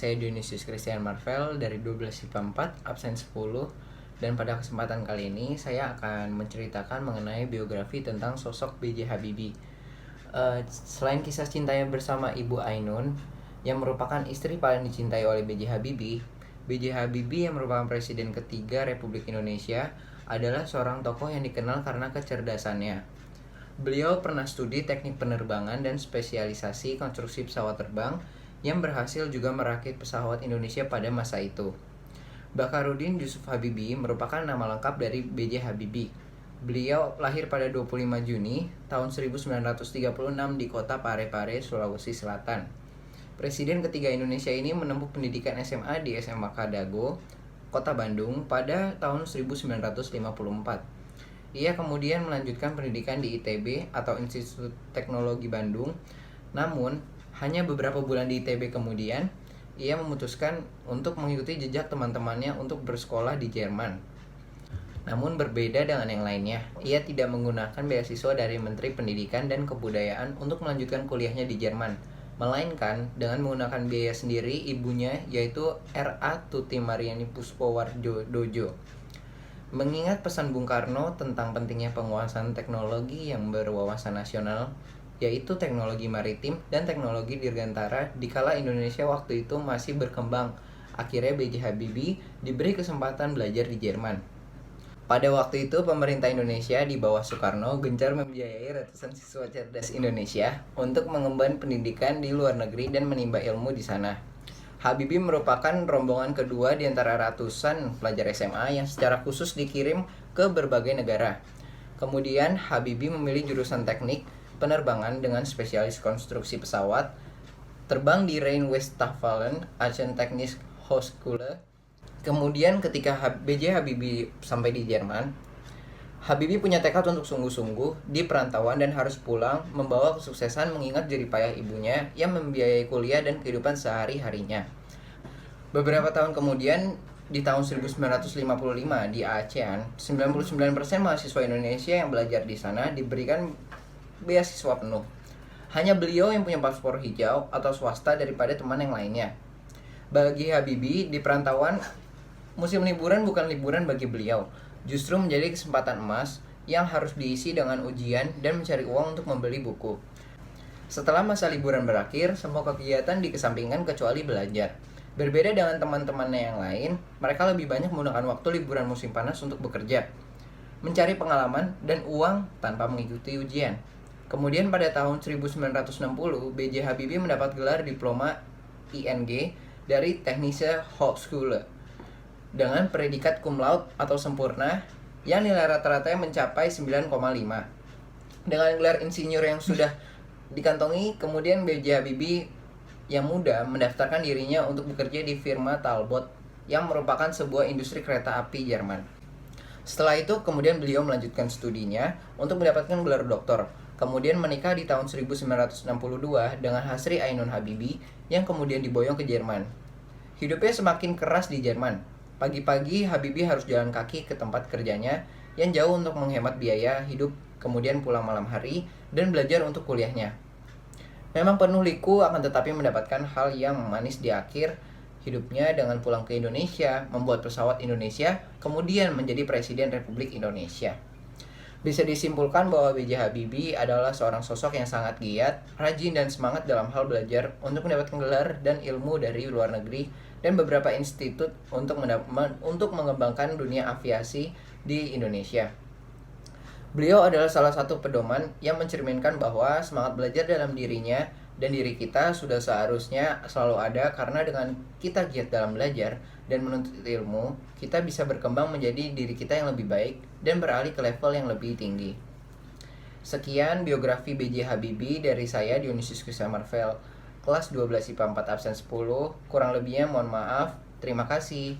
Saya Dionysius Christian Marvel dari 12 IPA 4, absen 10. Dan pada kesempatan kali ini saya akan menceritakan mengenai biografi tentang sosok B.J. Habibie. Selain kisah cintanya bersama Ibu Ainun yang merupakan istri paling dicintai oleh B.J. Habibie, B.J. Habibie yang merupakan presiden ketiga Republik Indonesia adalah seorang tokoh yang dikenal karena kecerdasannya. Beliau pernah studi teknik penerbangan dan spesialisasi konstruksi pesawat terbang yang berhasil juga merakit pesawat Indonesia pada masa itu. Bakarudin Yusuf Habibie merupakan nama lengkap dari B.J. Habibie. Beliau lahir pada 25 Juni tahun 1936 di kota Parepare, Sulawesi Selatan. Presiden ketiga Indonesia ini menempuh pendidikan SMA di SMA Kadago, Kota Bandung pada tahun 1954. Ia kemudian melanjutkan pendidikan di ITB atau Institut Teknologi Bandung. Namun, hanya beberapa bulan di ITB kemudian, ia memutuskan untuk mengikuti jejak teman-temannya untuk bersekolah di Jerman. Namun berbeda dengan yang lainnya, ia tidak menggunakan beasiswa dari Menteri Pendidikan dan Kebudayaan untuk melanjutkan kuliahnya di Jerman, melainkan dengan menggunakan biaya sendiri ibunya, yaitu R.A. Tuti Mariani Puspowardojo. Mengingat pesan Bung Karno tentang pentingnya penguasaan teknologi yang berwawasan nasional, yaitu teknologi maritim dan teknologi dirgantara dikala Indonesia waktu itu masih berkembang, akhirnya B.J. Habibie diberi kesempatan belajar di Jerman. Pada waktu itu pemerintah Indonesia di bawah Soekarno gencar membiayai ratusan siswa cerdas Indonesia untuk mengemban pendidikan di luar negeri dan menimba ilmu di sana. Habibie merupakan rombongan kedua di antara ratusan pelajar SMA yang secara khusus dikirim ke berbagai negara. Kemudian Habibie memilih jurusan teknik penerbangan dengan spesialis konstruksi pesawat, terbang di Rheinwestfalen Aachen Technische Hochschule. Kemudian ketika B.J. Habibie sampai di Jerman, Habibie punya tekad untuk sungguh-sungguh di perantauan dan harus pulang membawa kesuksesan mengingat jeripayah ibunya yang membiayai kuliah dan kehidupan sehari-harinya. Beberapa tahun kemudian, di tahun 1955 di Aachen, 99% mahasiswa Indonesia yang belajar di sana diberikan beasiswa penuh. Hanya beliau yang punya paspor hijau atau swasta daripada teman yang lainnya. Bagi Habibie, di perantauan, musim liburan bukan liburan bagi beliau, justru menjadi kesempatan emas yang harus diisi dengan ujian dan mencari uang untuk membeli buku. Setelah masa liburan berakhir, semua kegiatan dikesampingkan kecuali belajar. Berbeda dengan teman-temannya yang lain, mereka lebih banyak menggunakan waktu liburan musim panas untuk bekerja, mencari pengalaman dan uang tanpa mengikuti ujian. Kemudian pada tahun 1960, B.J. Habibie mendapat gelar diploma ING dari Technische Hochschule dengan predikat cum laude atau sempurna yang nilai rata-ratanya mencapai 9,5. Dengan gelar insinyur yang sudah dikantongi, kemudian B.J. Habibie yang muda mendaftarkan dirinya untuk bekerja di firma Talbot yang merupakan sebuah industri kereta api Jerman. Setelah itu, kemudian beliau melanjutkan studinya untuk mendapatkan gelar doktor. Kemudian menikah di tahun 1962 dengan Hasri Ainun Habibie yang kemudian diboyong ke Jerman. Hidupnya semakin keras di Jerman. Pagi-pagi Habibie harus jalan kaki ke tempat kerjanya yang jauh untuk menghemat biaya hidup, kemudian pulang malam hari dan belajar untuk kuliahnya. Memang penuh liku, akan tetapi mendapatkan hal yang manis di akhir hidupnya dengan pulang ke Indonesia, membuat pesawat Indonesia, kemudian menjadi Presiden Republik Indonesia. Bisa disimpulkan bahwa B.J. Habibie adalah seorang sosok yang sangat giat, rajin dan semangat dalam hal belajar untuk mendapatkan gelar dan ilmu dari luar negeri dan beberapa institut untuk mengembangkan dunia aviasi di Indonesia. Beliau adalah salah satu pedoman yang mencerminkan bahwa semangat belajar dalam dirinya dan diri kita sudah seharusnya selalu ada, karena dengan kita giat dalam belajar dan menuntut ilmu, kita bisa berkembang menjadi diri kita yang lebih baik dan beralih ke level yang lebih tinggi. Sekian biografi B.J. Habibie dari saya, Dionysius Christian Marvel, kelas 12 IPA 4 absen 10. Kurang lebihnya mohon maaf. Terima kasih.